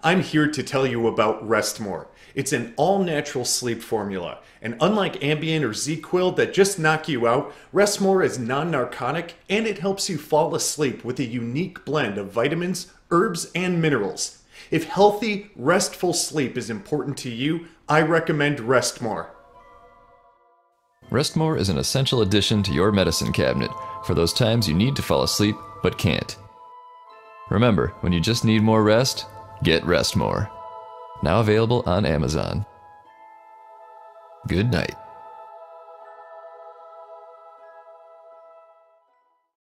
I'm here to tell you about Rest More. It's an all-natural sleep formula, and unlike Ambien or Z-Quil that just knock you out, Rest More is non-narcotic and it helps you fall asleep with a unique blend of vitamins, herbs, and minerals. If healthy, restful sleep is important to you, I recommend Rest More. Rest More is an essential addition to your medicine cabinet for those times you need to fall asleep but can't. Remember, when you just need more rest, get Rest More. Now available on Amazon. Good night.